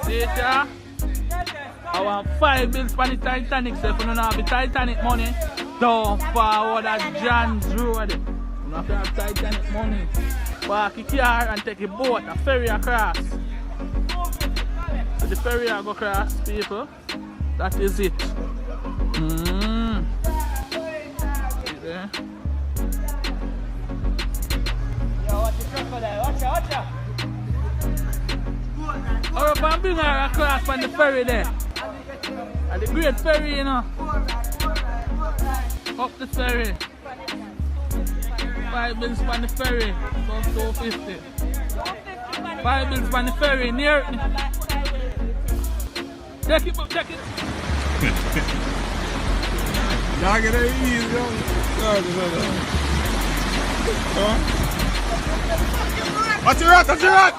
See it, yeah? I want 5 bills for the Titanic, so if you don't have the Titanic money, don't forward at John's Road. You don't have to have Titanic money. Park a car and take a boat, a ferry across. So the ferry I go across, people. That is it. Yeah. Yo, watch the crocodile, watch out. Or if I'm bringing her across on the ferry there. At the great ferry, you know. Up the ferry. 5 bills on the ferry. About 250. 5 bills on the ferry near. Check it, check it. Y'all get it easy, yo. Watch your rat, watch your rat!